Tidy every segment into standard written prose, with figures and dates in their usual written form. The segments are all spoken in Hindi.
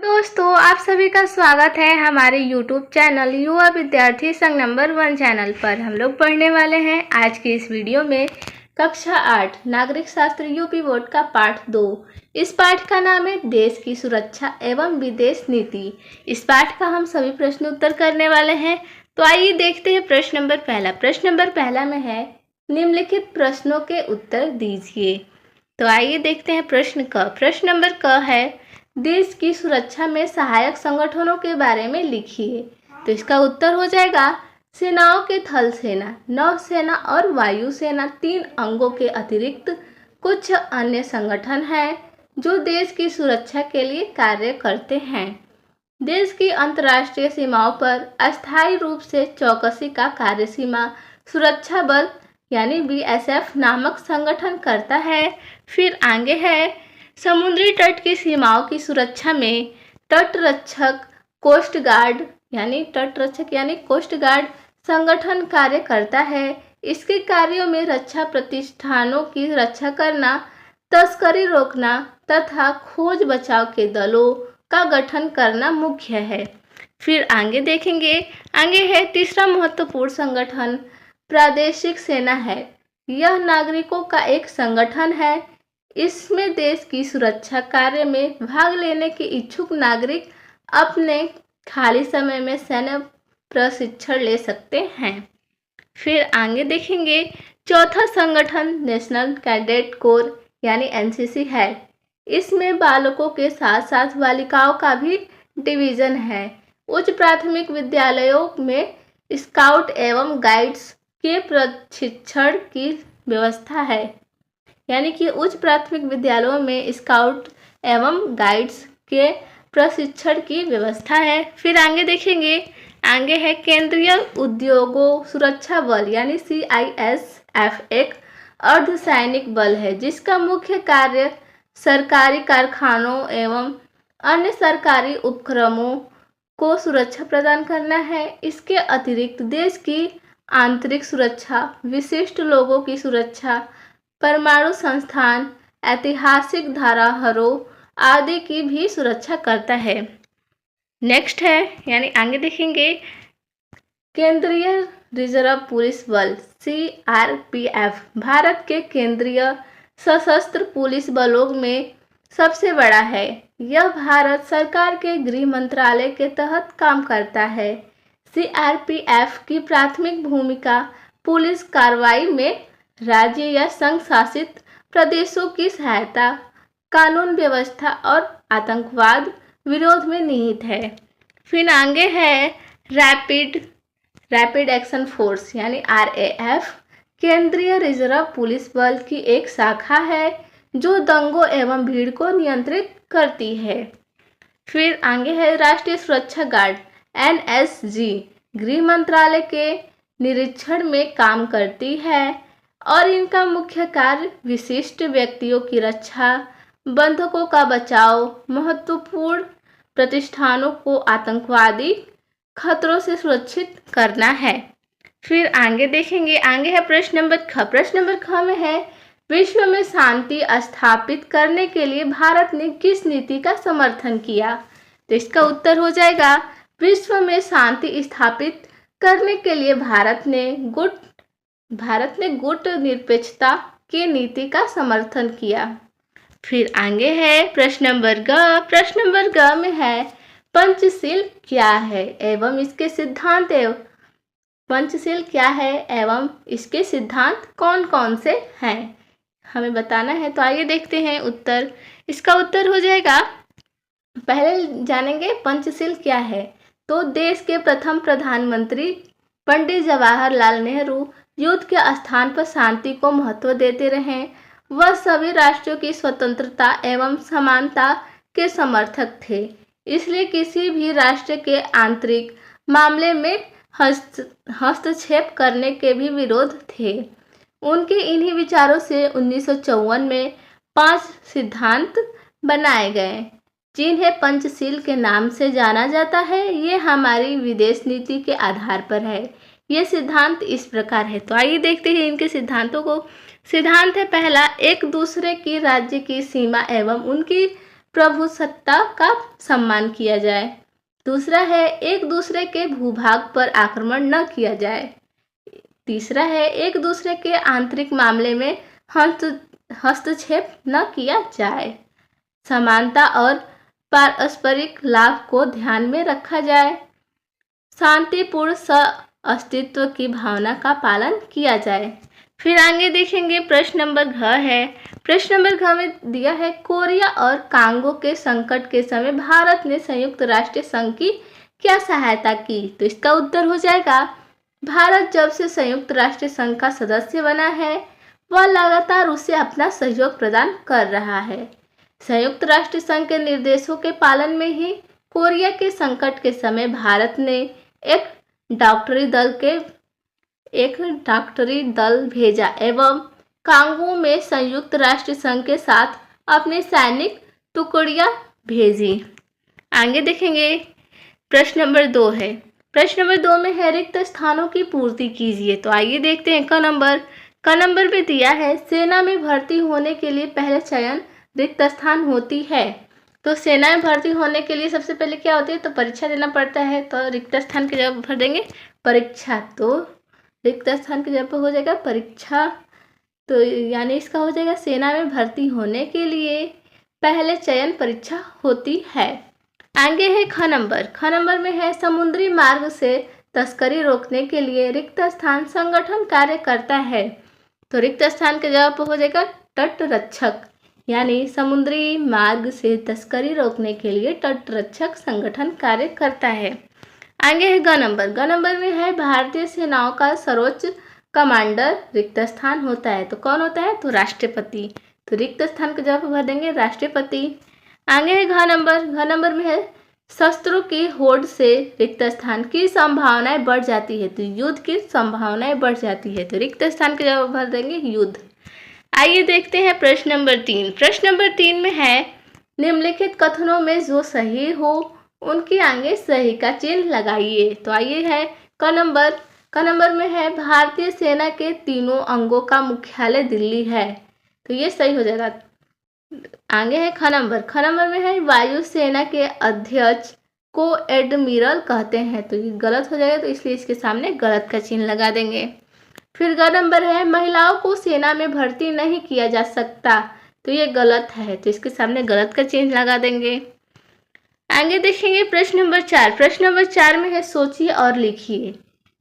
दोस्तों, आप सभी का स्वागत है हमारे YouTube चैनल युवा विद्यार्थी संघ नंबर 1 चैनल पर। हम लोग पढ़ने वाले हैं आज की इस वीडियो में कक्षा 8 नागरिक शास्त्र यूपी बोर्ड का पाठ 2। इस पाठ का नाम है देश की सुरक्षा एवं विदेश नीति। इस पाठ का हम सभी प्रश्न उत्तर करने वाले हैं। तो आइए देखते हैं प्रश्न नंबर पहला। प्रश्न नंबर पहला में है निम्नलिखित प्रश्नों के उत्तर दीजिए। तो आइए देखते हैं प्रश्न क। प्रश्न नंबर क है देश की सुरक्षा में सहायक संगठनों के बारे में लिखिए। तो इसका उत्तर हो जाएगा सेनाओं के थल सेना, नौसेना और वायुसेना 3 अंगों के अतिरिक्त कुछ अन्य संगठन हैं जो देश की सुरक्षा के लिए कार्य करते हैं। देश की अंतर्राष्ट्रीय सीमाओं पर अस्थायी रूप से चौकसी का कार्य सीमा सुरक्षा बल यानी बीएसएफ नामक संगठन करता है। फिर आगे है समुद्री तट की सीमाओं की सुरक्षा में तटरक्षक कोस्ट गार्ड यानी कोस्ट गार्ड संगठन कार्य करता है। इसके कार्यों में रक्षा प्रतिष्ठानों की रक्षा करना, तस्करी रोकना तथा खोज बचाव के दलों का गठन करना मुख्य है। फिर आगे देखेंगे, आगे है तीसरा महत्वपूर्ण संगठन प्रादेशिक सेना है। यह नागरिकों का एक संगठन है। इसमें देश की सुरक्षा कार्य में भाग लेने के इच्छुक नागरिक अपने खाली समय में सैन्य प्रशिक्षण ले सकते हैं। फिर आगे देखेंगे चौथा संगठन नेशनल कैडेट कोर यानी एनसीसी है। इसमें बालकों के साथ साथ बालिकाओं का भी डिवीजन है। उच्च प्राथमिक विद्यालयों में स्काउट एवं गाइड्स के प्रशिक्षण की व्यवस्था है, यानी कि उच्च प्राथमिक विद्यालयों में स्काउट एवं गाइड्स के प्रशिक्षण की व्यवस्था है। फिर आगे देखेंगे, आगे है केंद्रीय उद्योगों सुरक्षा बल यानी CISF एक अर्धसैनिक बल है जिसका मुख्य कार्य सरकारी कारखानों एवं अन्य सरकारी उपक्रमों को सुरक्षा प्रदान करना है। इसके अतिरिक्त देश की आंतरिक सुरक्षा, विशिष्ट लोगों की सुरक्षा, परमाणु संस्थान, ऐतिहासिक धरोहरों आदि की भी सुरक्षा करता है। नेक्स्ट है यानी आगे देखेंगे केंद्रीय रिजर्व पुलिस बल CRPF भारत के केंद्रीय सशस्त्र पुलिस बलों में सबसे बड़ा है। यह भारत सरकार के गृह मंत्रालय के तहत काम करता है। CRPF की प्राथमिक भूमिका पुलिस कार्रवाई में राज्य या संघ शासित प्रदेशों की सहायता, कानून व्यवस्था और आतंकवाद विरोध में निहित है। फिर आगे है रैपिड एक्शन फोर्स यानी RAF केंद्रीय रिजर्व पुलिस बल की एक शाखा है जो दंगों एवं भीड़ को नियंत्रित करती है। फिर आगे है राष्ट्रीय सुरक्षा गार्ड NSG गृह मंत्रालय के निरीक्षण में काम करती है और इनका मुख्य कार्य विशिष्ट व्यक्तियों की रक्षा, बंधकों का बचाव, महत्वपूर्ण प्रतिष्ठानों को आतंकवादी खतरों से सुरक्षित करना है। फिर आगे देखेंगे, आगे है प्रश्न नंबर ख। प्रश्न नंबर ख में है विश्व में शांति स्थापित करने के लिए भारत ने किस नीति का समर्थन किया। तो इसका उत्तर हो जाएगा विश्व में शांति स्थापित करने के लिए भारत ने गुट निरपेक्षता की नीति का समर्थन किया। फिर आगे है प्रश्न नंबर ग। प्रश्न नंबर ग में है पंचशील क्या है एवं इसके सिद्धांत एवं इसके सिद्धांत कौन कौन से हैं, हमें बताना है। तो आइए देखते हैं उत्तर। इसका उत्तर हो जाएगा, पहले जानेंगे पंचशील क्या है। तो देश के प्रथम प्रधानमंत्री पंडित जवाहरलाल नेहरू युद्ध के स्थान पर शांति को महत्व देते रहे। वह सभी राष्ट्रों की स्वतंत्रता एवं समानता के समर्थक थे, इसलिए किसी भी राष्ट्र के आंतरिक मामले में हस्तक्षेप करने के भी विरोध थे। उनके इन्हीं विचारों से 1954 में 5 सिद्धांत बनाए गए जिन्हें पंचशील के नाम से जाना जाता है। ये हमारी विदेश नीति के आधार पर है। ये सिद्धांत इस प्रकार है। तो आइए देखते हैं इनके सिद्धांतों को। सिद्धांत है पहला, एक दूसरे की राज्य की सीमा एवं उनकी प्रभुसत्ता का सम्मान किया जाए। दूसरा है एक दूसरे के भूभाग पर आक्रमण न किया जाए। तीसरा है एक दूसरे के आंतरिक मामले में हस्तक्षेप न किया जाए। समानता और पारस्परिक लाभ को ध्यान में रखा जाए। शांतिपूर्ण अस्तित्व की भावना का पालन किया जाए। फिर आगे देखेंगे प्रश्न नंबर घ है। प्रश्न नंबर घ में दिया है कोरिया और कांगो के संकट के समय भारत ने संयुक्त राष्ट्र संघ की क्या सहायता की। तो इसका उत्तर हो जाएगा भारत जब से संयुक्त राष्ट्र संघ का सदस्य बना है वह लगातार उसे अपना सहयोग प्रदान कर रहा है। संयुक्त राष्ट्र संघ के निर्देशों के पालन में ही कोरिया के संकट के समय भारत ने एक डॉक्टरी दल भेजा एवं कांगो में संयुक्त राष्ट्र संघ के साथ अपनी सैनिक टुकड़ियां भेजी। आगे देखेंगे प्रश्न नंबर 2 है। प्रश्न नंबर 2 में है रिक्त स्थानों की पूर्ति कीजिए। तो आइए देखते हैं क नंबर में दिया है सेना में भर्ती होने के लिए पहले चयन रिक्त स्थान होती है। तो सेना में भर्ती होने के लिए सबसे पहले क्या होती है, तो परीक्षा देना पड़ता है। तो रिक्त स्थान की जगह भर देंगे परीक्षा, तो रिक्त स्थान की जगह पर हो जाएगा परीक्षा। तो यानी इसका हो जाएगा सेना में भर्ती होने के लिए पहले चयन परीक्षा होती है। आगे है ख नंबर में है समुद्री मार्ग से तस्करी रोकने के लिए रिक्त स्थान संगठन कार्य करता है। तो रिक्त स्थान की जगह पर हो जाएगा तटरक्षक, यानी समुद्री मार्ग से तस्करी रोकने के लिए तटरक्षक संगठन कार्य करता है। आगे है ग नंबर में है भारतीय सेनाओं का सर्वोच्च कमांडर रिक्त स्थान होता है। तो कौन होता है, तो राष्ट्रपति। तो रिक्त स्थान की जगह भर देंगे राष्ट्रपति। आगे है घ नंबर में है शस्त्रों की होड़ से रिक्त स्थान की संभावनाएं बढ़ जाती है। तो युद्ध की संभावनाएं बढ़ जाती है। तो रिक्त स्थान की जगह भर देंगे युद्ध। आइए देखते हैं प्रश्न नंबर 3। प्रश्न नंबर 3 में है निम्नलिखित कथनों में जो सही हो उनके आगे सही का चिन्ह लगाइए। तो आइए है क नंबर में है भारतीय सेना के तीनों अंगों का मुख्यालय दिल्ली है। तो ये सही हो जाएगा। आगे है ख नंबर में है वायुसेना के अध्यक्ष को एडमिरल कहते हैं। तो ये गलत हो जाएगा, तो इसलिए इसके सामने गलत का चिन्ह लगा देंगे। फिर ग नंबर है महिलाओं को सेना में भर्ती नहीं किया जा सकता। तो ये गलत है, तो इसके सामने गलत का चिन्ह लगा देंगे। आगे देखेंगे प्रश्न नंबर 4। प्रश्न नंबर 4 में है सोचिए और लिखिए।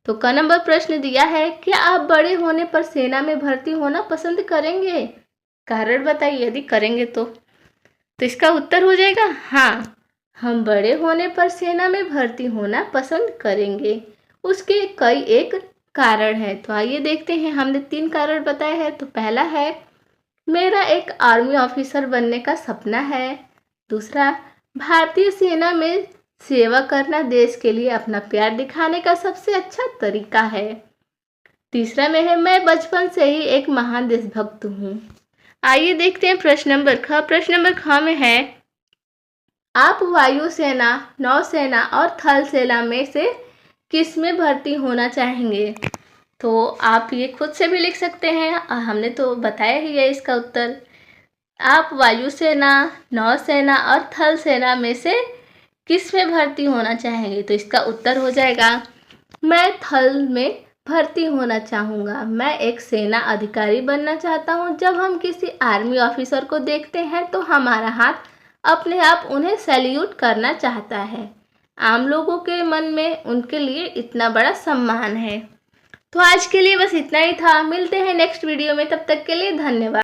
तो क नंबर प्रश्न दिया है क्या आप बड़े होने पर सेना में भर्ती होना पसंद करेंगे, कारण बताइए यदि करेंगे तो इसका उत्तर हो जाएगा हाँ, हम बड़े होने पर सेना में भर्ती होना पसंद करेंगे। उसके कई एक कारण है। तो आइए देखते हैं, हमने 3 कारण बताए हैं। तो पहला है मेरा एक आर्मी ऑफिसर बनने का सपना है। दूसरा, भारतीय सेना में सेवा करना देश के लिए अपना प्यार दिखाने का सबसे अच्छा तरीका है। तीसरा में है मैं बचपन से ही एक महान देशभक्त हूँ। आइए देखते हैं प्रश्न नंबर ख। प्रश्न नंबर ख में है आप वायुसेना, नौसेना और थल सेना में से किस में भर्ती होना चाहेंगे। तो आप ये खुद से भी लिख सकते हैं, हमने तो बताया ही है इसका उत्तर। आप वायुसेना, नौसेना और थल सेना में से किस में भर्ती होना चाहेंगे। तो इसका उत्तर हो जाएगा मैं थल में भर्ती होना चाहूँगा। मैं एक सेना अधिकारी बनना चाहता हूँ। जब हम किसी आर्मी ऑफिसर को देखते हैं तो हमारा हाथ अपने आप उन्हें सैल्यूट करना चाहता है। आम लोगों के मन में उनके लिए इतना बड़ा सम्मान है। तो आज के लिए बस इतना ही था। मिलते हैं नेक्स्ट वीडियो में, तब तक के लिए धन्यवाद।